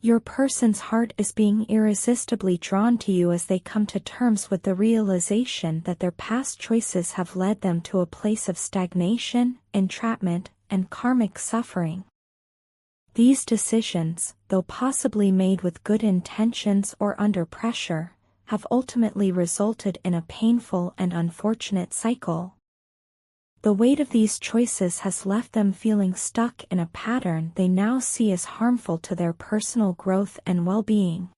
Your person's heart is being irresistibly drawn to you as they come to terms with the realization that their past choices have led them to a place of stagnation, entrapment, and karmic suffering. These decisions, though possibly made with good intentions or under pressure, have ultimately resulted in a painful and unfortunate cycle. The weight of these choices has left them feeling stuck in a pattern they now see as harmful to their personal growth and well-being.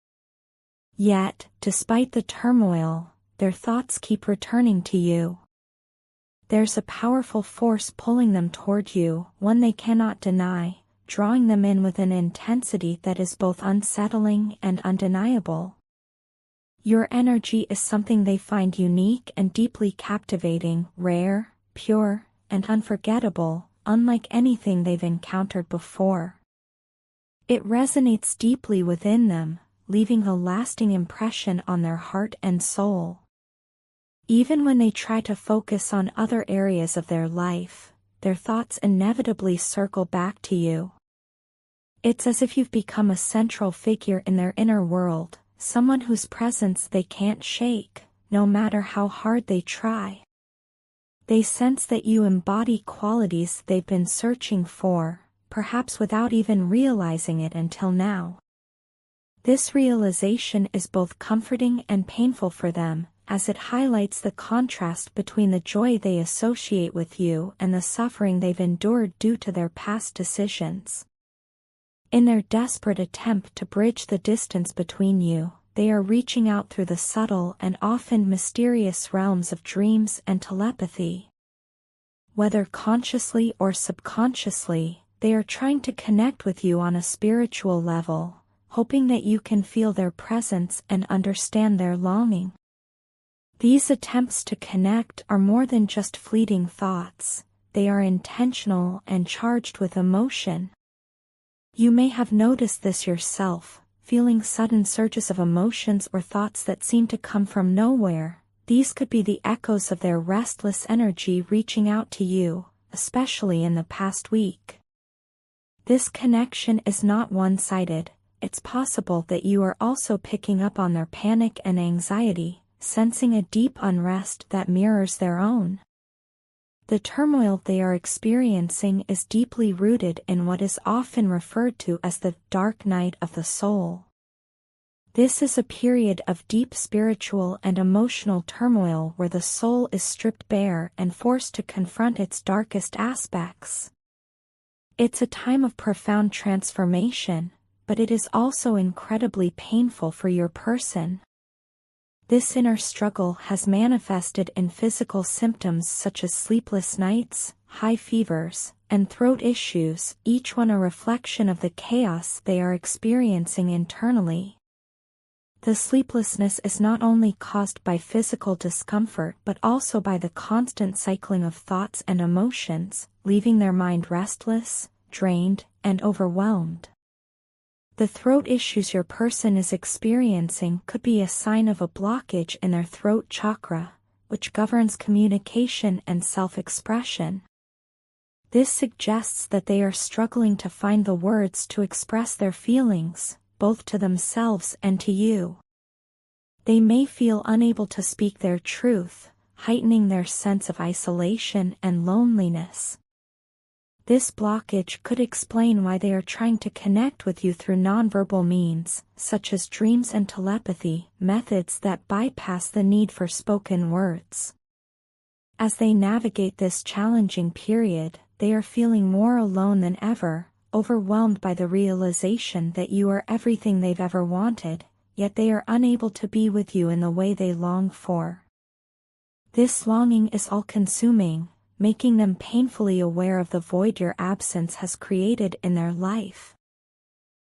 Yet, despite the turmoil, their thoughts keep returning to you. There's a powerful force pulling them toward you, one they cannot deny, drawing them in with an intensity that is both unsettling and undeniable. Your energy is something they find unique and deeply captivating, rare, pure, and unforgettable, unlike anything they've encountered before. It resonates deeply within them, leaving a lasting impression on their heart and soul. Even when they try to focus on other areas of their life, their thoughts inevitably circle back to you. It's as if you've become a central figure in their inner world, someone whose presence they can't shake, no matter how hard they try. They sense that you embody qualities they've been searching for, perhaps without even realizing it until now. This realization is both comforting and painful for them, as it highlights the contrast between the joy they associate with you and the suffering they've endured due to their past decisions. In their desperate attempt to bridge the distance between you, they are reaching out through the subtle and often mysterious realms of dreams and telepathy. Whether consciously or subconsciously, they are trying to connect with you on a spiritual level, hoping that you can feel their presence and understand their longing. These attempts to connect are more than just fleeting thoughts, they are intentional and charged with emotion. You may have noticed this yourself, feeling sudden surges of emotions or thoughts that seem to come from nowhere. These could be the echoes of their restless energy reaching out to you, especially in the past week. This connection is not one-sided. It's possible that you are also picking up on their panic and anxiety, sensing a deep unrest that mirrors their own. The turmoil they are experiencing is deeply rooted in what is often referred to as the dark night of the soul. This is a period of deep spiritual and emotional turmoil where the soul is stripped bare and forced to confront its darkest aspects. It's a time of profound transformation, but it is also incredibly painful for your person. This inner struggle has manifested in physical symptoms such as sleepless nights, high fevers, and throat issues, each one a reflection of the chaos they are experiencing internally. The sleeplessness is not only caused by physical discomfort but also by the constant cycling of thoughts and emotions, leaving their mind restless, drained, and overwhelmed. The throat issues your person is experiencing could be a sign of a blockage in their throat chakra, which governs communication and self-expression. This suggests that they are struggling to find the words to express their feelings, both to themselves and to you. They may feel unable to speak their truth, heightening their sense of isolation and loneliness. This blockage could explain why they are trying to connect with you through nonverbal means, such as dreams and telepathy, methods that bypass the need for spoken words. As they navigate this challenging period, they are feeling more alone than ever, overwhelmed by the realization that you are everything they've ever wanted, yet they are unable to be with you in the way they long for. This longing is all-consuming, making them painfully aware of the void your absence has created in their life.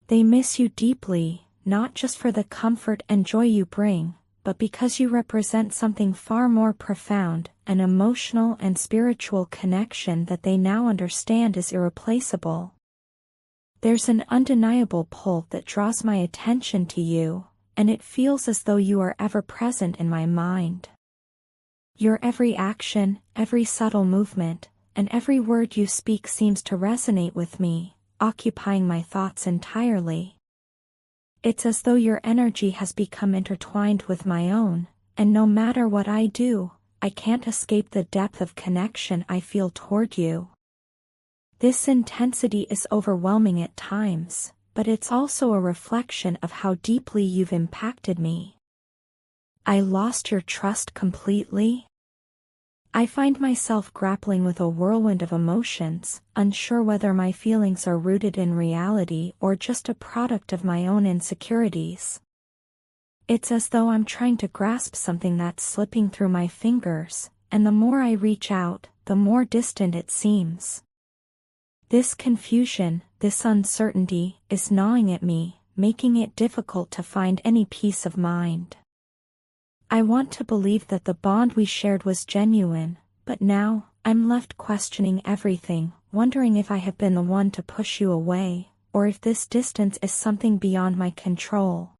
They miss you deeply, not just for the comfort and joy you bring, but because you represent something far more profound, an emotional and spiritual connection that they now understand is irreplaceable. There's an undeniable pull that draws my attention to you, and it feels as though you are ever present in my mind. Your every action, every subtle movement, and every word you speak seems to resonate with me, occupying my thoughts entirely. It's as though your energy has become intertwined with my own, and no matter what I do, I can't escape the depth of connection I feel toward you. This intensity is overwhelming at times, but it's also a reflection of how deeply you've impacted me. I lost your trust completely? I find myself grappling with a whirlwind of emotions, unsure whether my feelings are rooted in reality or just a product of my own insecurities. It's as though I'm trying to grasp something that's slipping through my fingers, and the more I reach out, the more distant it seems. This confusion, this uncertainty, is gnawing at me, making it difficult to find any peace of mind. I want to believe that the bond we shared was genuine, but now, I'm left questioning everything, wondering if I have been the one to push you away, or if this distance is something beyond my control.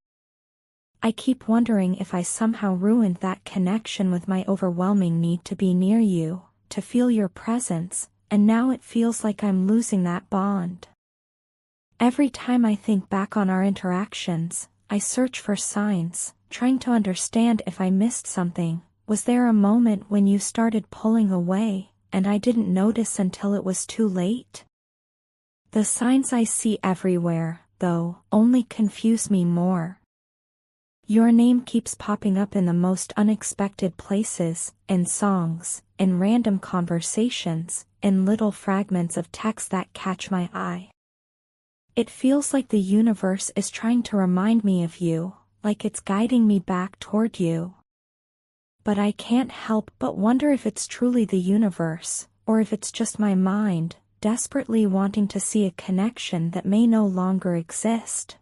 I keep wondering if I somehow ruined that connection with my overwhelming need to be near you, to feel your presence, and now it feels like I'm losing that bond. Every time I think back on our interactions, I search for signs, trying to understand if I missed something. Was there a moment when you started pulling away, and I didn't notice until it was too late? The signs I see everywhere, though, only confuse me more. Your name keeps popping up in the most unexpected places, in songs, in random conversations, in little fragments of text that catch my eye. It feels like the universe is trying to remind me of you, like it's guiding me back toward you. But I can't help but wonder if it's truly the universe, or if it's just my mind, desperately wanting to see a connection that may no longer exist.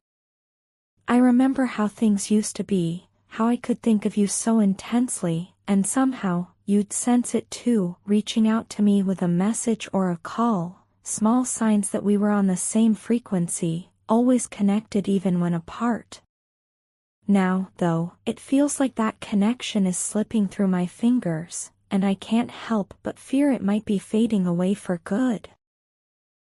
I remember how things used to be, how I could think of you so intensely, and somehow, you'd sense it too, reaching out to me with a message or a call, small signs that we were on the same frequency, always connected even when apart. Now, though, it feels like that connection is slipping through my fingers, and I can't help but fear it might be fading away for good.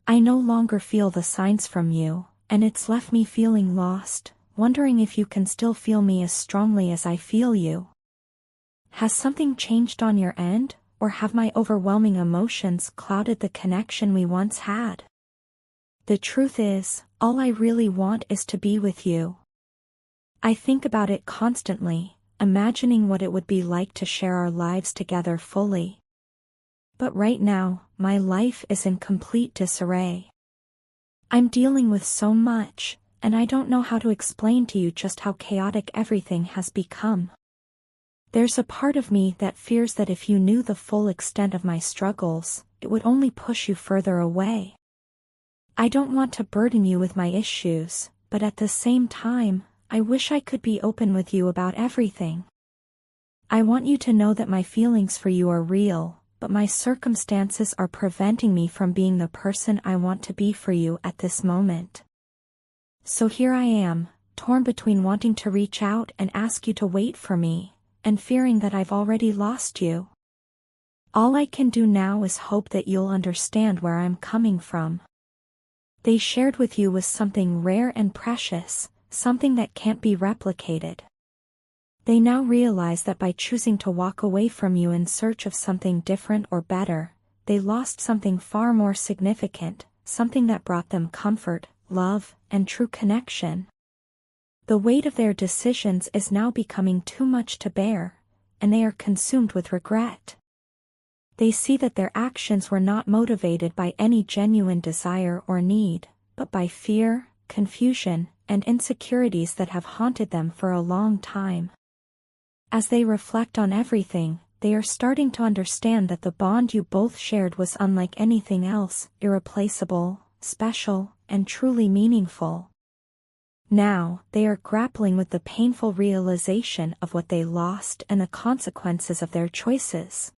I no longer feel the signs from you, and it's left me feeling lost, wondering if you can still feel me as strongly as I feel you. Has something changed on your end, or have my overwhelming emotions clouded the connection we once had? The truth is, all I really want is to be with you. I think about it constantly, imagining what it would be like to share our lives together fully. But right now, my life is in complete disarray. I'm dealing with so much, and I don't know how to explain to you just how chaotic everything has become. There's a part of me that fears that if you knew the full extent of my struggles, it would only push you further away. I don't want to burden you with my issues, but at the same time, I wish I could be open with you about everything. I want you to know that my feelings for you are real, but my circumstances are preventing me from being the person I want to be for you at this moment. So here I am, torn between wanting to reach out and ask you to wait for me, and fearing that I've already lost you. All I can do now is hope that you'll understand where I'm coming from. They shared with you was something rare and precious, something that can't be replicated. They now realize that by choosing to walk away from you in search of something different or better, they lost something far more significant, something that brought them comfort, love, and true connection. The weight of their decisions is now becoming too much to bear, and they are consumed with regret. They see that their actions were not motivated by any genuine desire or need, but by fear, confusion, and insecurities that have haunted them for a long time. As they reflect on everything, they are starting to understand that the bond you both shared was unlike anything else, irreplaceable, special, and truly meaningful. Now, they are grappling with the painful realization of what they lost and the consequences of their choices.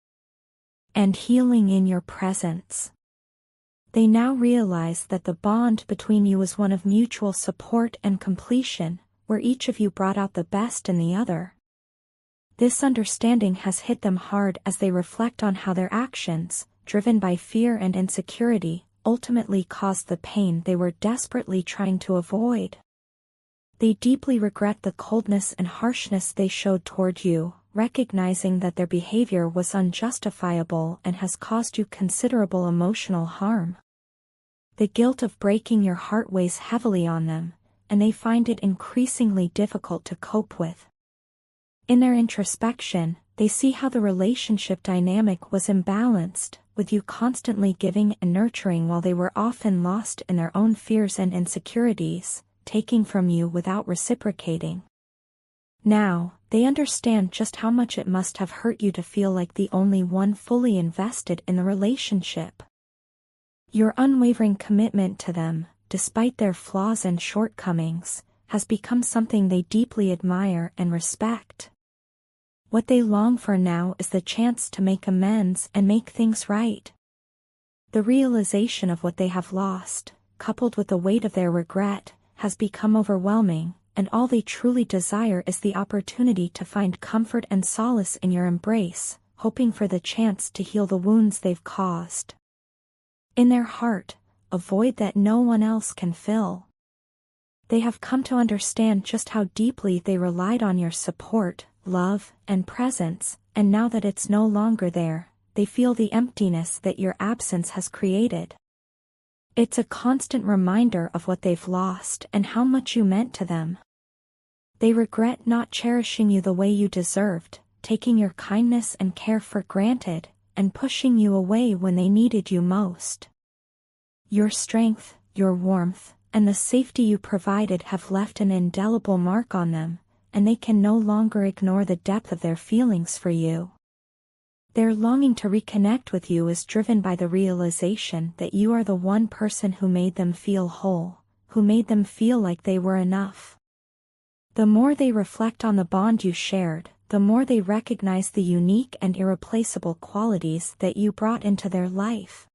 And healing in your presence. They now realize that the bond between you was one of mutual support and completion, where each of you brought out the best in the other. This understanding has hit them hard as they reflect on how their actions, driven by fear and insecurity, ultimately caused the pain they were desperately trying to avoid. They deeply regret the coldness and harshness they showed toward you, recognizing that their behavior was unjustifiable and has caused you considerable emotional harm. The guilt of breaking your heart weighs heavily on them, and they find it increasingly difficult to cope with. In their introspection, they see how the relationship dynamic was imbalanced, with you constantly giving and nurturing while they were often lost in their own fears and insecurities, taking from you without reciprocating. Now, they understand just how much it must have hurt you to feel like the only one fully invested in the relationship. Your unwavering commitment to them, despite their flaws and shortcomings, has become something they deeply admire and respect. What they long for now is the chance to make amends and make things right. The realization of what they have lost, coupled with the weight of their regret, has become overwhelming, and all they truly desire is the opportunity to find comfort and solace in your embrace, hoping for the chance to heal the wounds they've caused. In their heart, a void that no one else can fill. They have come to understand just how deeply they relied on your support, love, and presence, and now that it's no longer there, they feel the emptiness that your absence has created. It's a constant reminder of what they've lost and how much you meant to them. They regret not cherishing you the way you deserved, taking your kindness and care for granted, and pushing you away when they needed you most. Your strength, your warmth, and the safety you provided have left an indelible mark on them, and they can no longer ignore the depth of their feelings for you. Their longing to reconnect with you is driven by the realization that you are the one person who made them feel whole, who made them feel like they were enough. The more they reflect on the bond you shared, the more they recognize the unique and irreplaceable qualities that you brought into their life.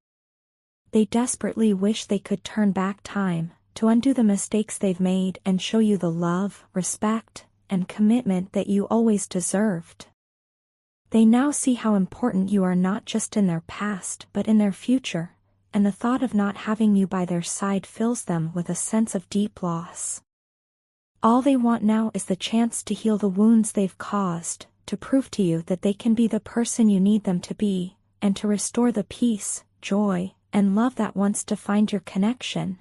They desperately wish they could turn back time, to undo the mistakes they've made and show you the love, respect, and commitment that you always deserved. They now see how important you are not just in their past but in their future, and the thought of not having you by their side fills them with a sense of deep loss. All they want now is the chance to heal the wounds they've caused, to prove to you that they can be the person you need them to be, and to restore the peace, joy, and love that once defined your connection.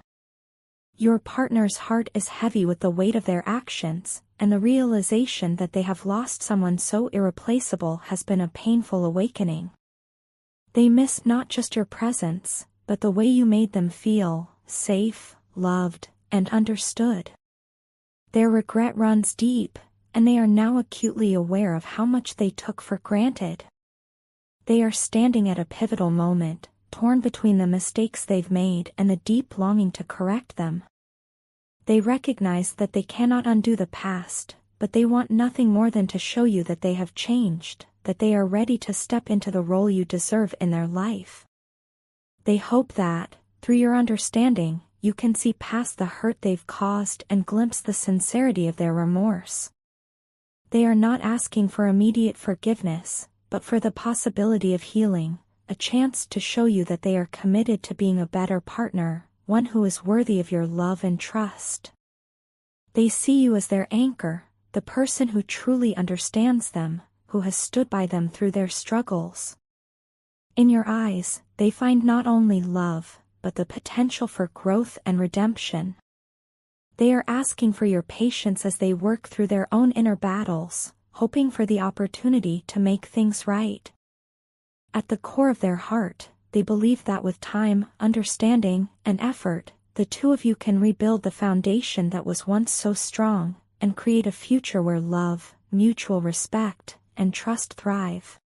Your partner's heart is heavy with the weight of their actions, and the realization that they have lost someone so irreplaceable has been a painful awakening. They miss not just your presence, but the way you made them feel, safe, loved, and understood. Their regret runs deep, and they are now acutely aware of how much they took for granted. They are standing at a pivotal moment, torn between the mistakes they've made and the deep longing to correct them. They recognize that they cannot undo the past, but they want nothing more than to show you that they have changed, that they are ready to step into the role you deserve in their life. They hope that, through your understanding, you can see past the hurt they've caused and glimpse the sincerity of their remorse. They are not asking for immediate forgiveness, but for the possibility of healing, a chance to show you that they are committed to being a better partner, one who is worthy of your love and trust. They see you as their anchor, the person who truly understands them, who has stood by them through their struggles. In your eyes, they find not only love, but the potential for growth and redemption. They are asking for your patience as they work through their own inner battles, hoping for the opportunity to make things right. At the core of their heart, they believe that with time, understanding, and effort, the two of you can rebuild the foundation that was once so strong, and create a future where love, mutual respect, and trust thrive.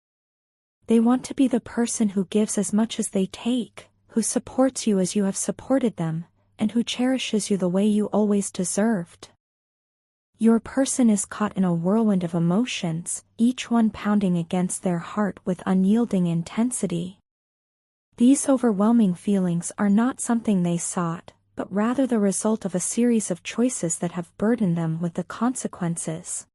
They want to be the person who gives as much as they take, who supports you as you have supported them, and who cherishes you the way you always deserved. Your person is caught in a whirlwind of emotions, each one pounding against their heart with unyielding intensity. These overwhelming feelings are not something they sought, but rather the result of a series of choices that have burdened them with the consequences.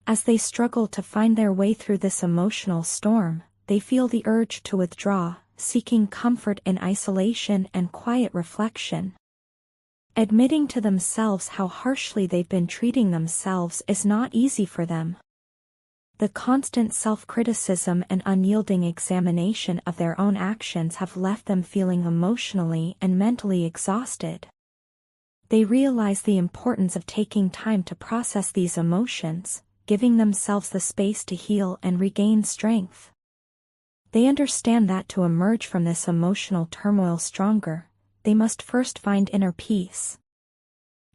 As they struggle to find their way through this emotional storm, they feel the urge to withdraw, seeking comfort in isolation and quiet reflection. Admitting to themselves how harshly they've been treating themselves is not easy for them. The constant self-criticism and unyielding examination of their own actions have left them feeling emotionally and mentally exhausted. They realize the importance of taking time to process these emotions, giving themselves the space to heal and regain strength. They understand that to emerge from this emotional turmoil stronger, they must first find inner peace.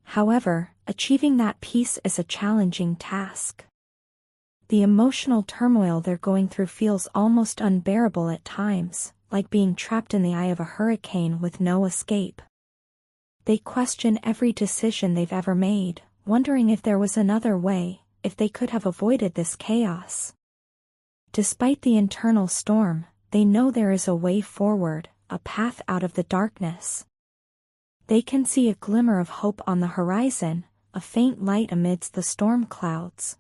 However, achieving that peace is a challenging task. The emotional turmoil they're going through feels almost unbearable at times, like being trapped in the eye of a hurricane with no escape. They question every decision they've ever made, wondering if there was another way, if they could have avoided this chaos. Despite the internal storm, they know there is a way forward, a path out of the darkness. They can see a glimmer of hope on the horizon, a faint light amidst the storm clouds.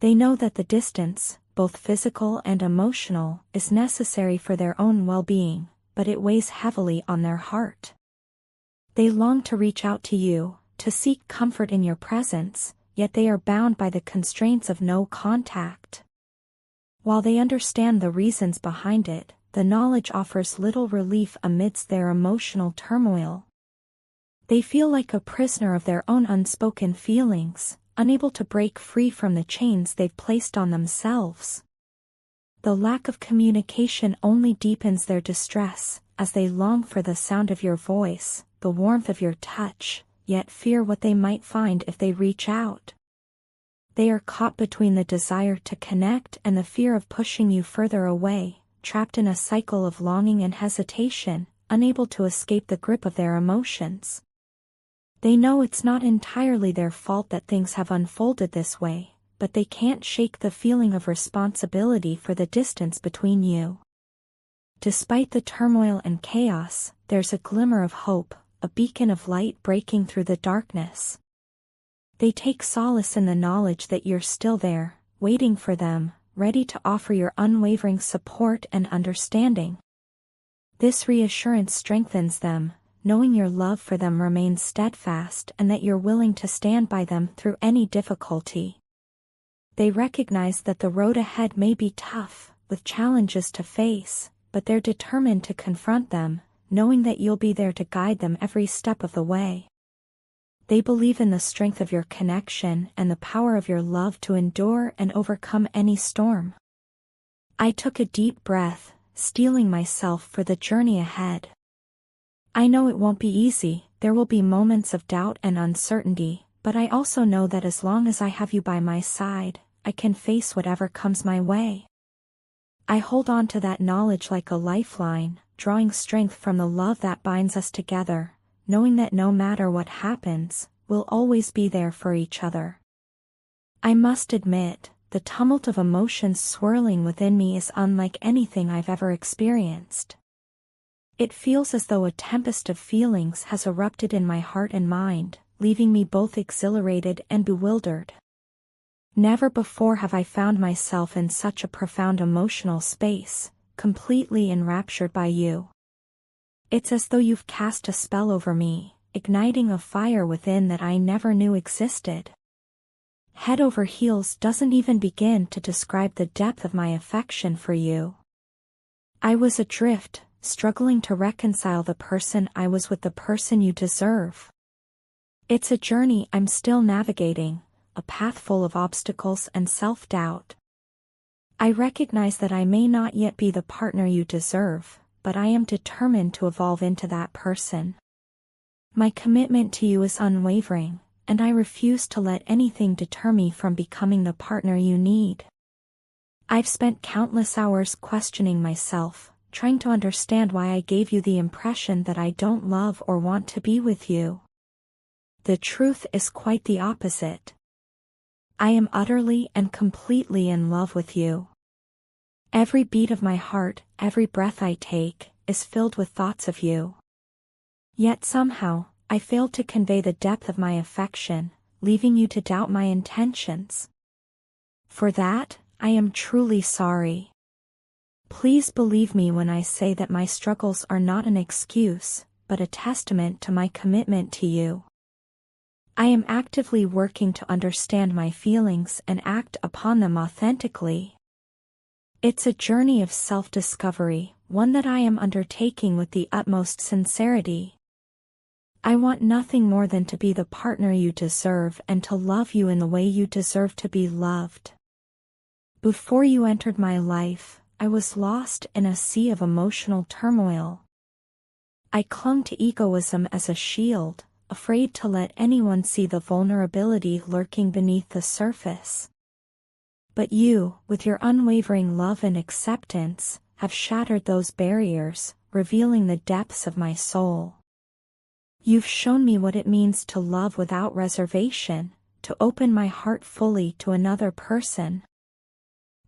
They know that the distance, both physical and emotional, is necessary for their own well-being, but it weighs heavily on their heart. They long to reach out to you, to seek comfort in your presence, yet they are bound by the constraints of no contact. While they understand the reasons behind it, the knowledge offers little relief amidst their emotional turmoil. They feel like a prisoner of their own unspoken feelings, unable to break free from the chains they've placed on themselves. The lack of communication only deepens their distress, as they long for the sound of your voice, the warmth of your touch, yet fear what they might find if they reach out. They are caught between the desire to connect and the fear of pushing you further away, trapped in a cycle of longing and hesitation, unable to escape the grip of their emotions. They know it's not entirely their fault that things have unfolded this way, but they can't shake the feeling of responsibility for the distance between you. Despite the turmoil and chaos, there's a glimmer of hope, a beacon of light breaking through the darkness. They take solace in the knowledge that you're still there, waiting for them, ready to offer your unwavering support and understanding. This reassurance strengthens them, knowing your love for them remains steadfast and that you're willing to stand by them through any difficulty. They recognize that the road ahead may be tough, with challenges to face, but they're determined to confront them, knowing that you'll be there to guide them every step of the way. They believe in the strength of your connection and the power of your love to endure and overcome any storm. I took a deep breath, steeling myself for the journey ahead. I know it won't be easy, there will be moments of doubt and uncertainty, but I also know that as long as I have you by my side, I can face whatever comes my way. I hold on to that knowledge like a lifeline, drawing strength from the love that binds us together, knowing that no matter what happens, we'll always be there for each other. I must admit, the tumult of emotions swirling within me is unlike anything I've ever experienced. It feels as though a tempest of feelings has erupted in my heart and mind, leaving me both exhilarated and bewildered. Never before have I found myself in such a profound emotional space, completely enraptured by you. It's as though you've cast a spell over me, igniting a fire within that I never knew existed. Head over heels doesn't even begin to describe the depth of my affection for you. I was adrift, struggling to reconcile the person I was with the person you deserve. It's a journey I'm still navigating, a path full of obstacles and self-doubt. I recognize that I may not yet be the partner you deserve, but I am determined to evolve into that person. My commitment to you is unwavering, and I refuse to let anything deter me from becoming the partner you need. I've spent countless hours questioning myself, trying to understand why I gave you the impression that I don't love or want to be with you. The truth is quite the opposite. I am utterly and completely in love with you. Every beat of my heart, every breath I take, is filled with thoughts of you. Yet somehow, I failed to convey the depth of my affection, leaving you to doubt my intentions. For that, I am truly sorry. Please believe me when I say that my struggles are not an excuse, but a testament to my commitment to you. I am actively working to understand my feelings and act upon them authentically. It's a journey of self-discovery, one that I am undertaking with the utmost sincerity. I want nothing more than to be the partner you deserve and to love you in the way you deserve to be loved. Before you entered my life, I was lost in a sea of emotional turmoil. I clung to egoism as a shield, afraid to let anyone see the vulnerability lurking beneath the surface. But you, with your unwavering love and acceptance, have shattered those barriers, revealing the depths of my soul. You've shown me what it means to love without reservation, to open my heart fully to another person.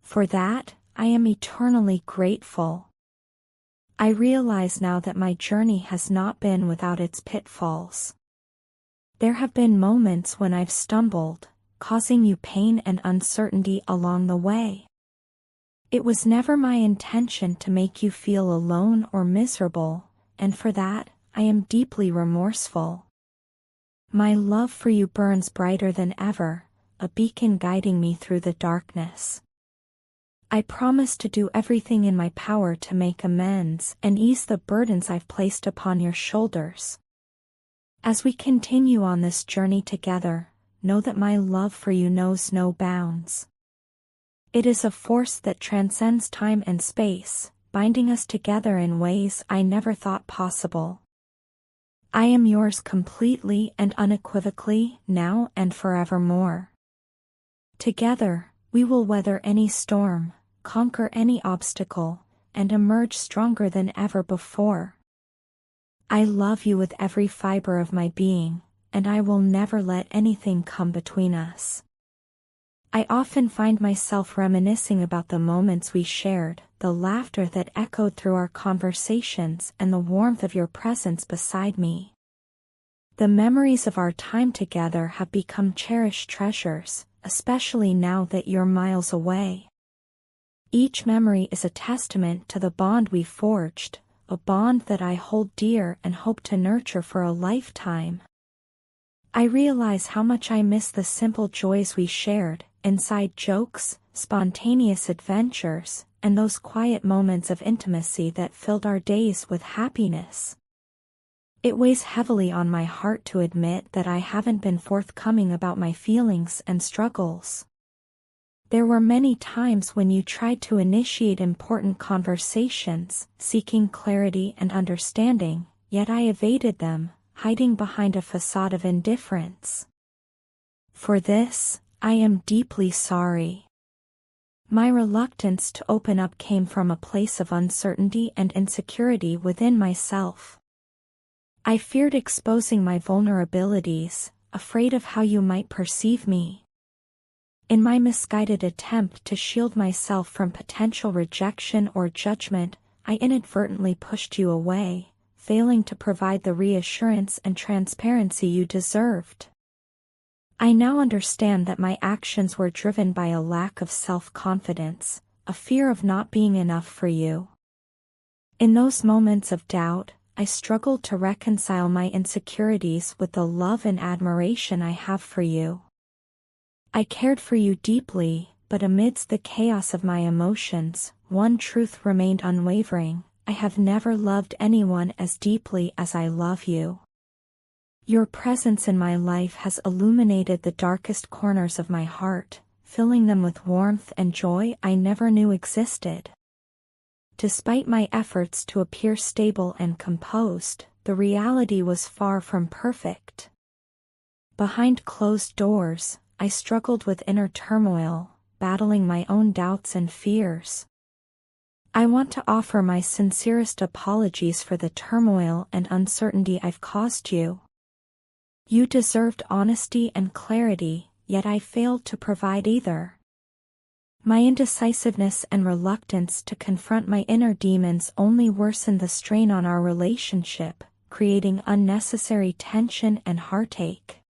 For that, I am eternally grateful. I realize now that my journey has not been without its pitfalls. There have been moments when I've stumbled, causing you pain and uncertainty along the way. It was never my intention to make you feel alone or miserable, and for that, I am deeply remorseful. My love for you burns brighter than ever, a beacon guiding me through the darkness. I promise to do everything in my power to make amends and ease the burdens I've placed upon your shoulders. As we continue on this journey together, know that my love for you knows no bounds. It is a force that transcends time and space, binding us together in ways I never thought possible. I am yours completely and unequivocally, now and forevermore. Together, we will weather any storm, conquer any obstacle, and emerge stronger than ever before. I love you with every fiber of my being, and I will never let anything come between us. I often find myself reminiscing about the moments we shared, the laughter that echoed through our conversations, and the warmth of your presence beside me. The memories of our time together have become cherished treasures, especially now that you're miles away. Each memory is a testament to the bond we forged, a bond that I hold dear and hope to nurture for a lifetime. I realize how much I miss the simple joys we shared, inside jokes, spontaneous adventures, and those quiet moments of intimacy that filled our days with happiness. It weighs heavily on my heart to admit that I haven't been forthcoming about my feelings and struggles. There were many times when you tried to initiate important conversations, seeking clarity and understanding, yet I evaded them, hiding behind a facade of indifference. For this, I am deeply sorry. My reluctance to open up came from a place of uncertainty and insecurity within myself. I feared exposing my vulnerabilities, afraid of how you might perceive me. In my misguided attempt to shield myself from potential rejection or judgment, I inadvertently pushed you away, failing to provide the reassurance and transparency you deserved. I now understand that my actions were driven by a lack of self-confidence, a fear of not being enough for you. In those moments of doubt, I struggled to reconcile my insecurities with the love and admiration I have for you. I cared for you deeply, but amidst the chaos of my emotions, one truth remained unwavering: I have never loved anyone as deeply as I love you. Your presence in my life has illuminated the darkest corners of my heart, filling them with warmth and joy I never knew existed. Despite my efforts to appear stable and composed, the reality was far from perfect. Behind closed doors, I struggled with inner turmoil, battling my own doubts and fears. I want to offer my sincerest apologies for the turmoil and uncertainty I've caused you. You deserved honesty and clarity, yet I failed to provide either. My indecisiveness and reluctance to confront my inner demons only worsened the strain on our relationship, creating unnecessary tension and heartache.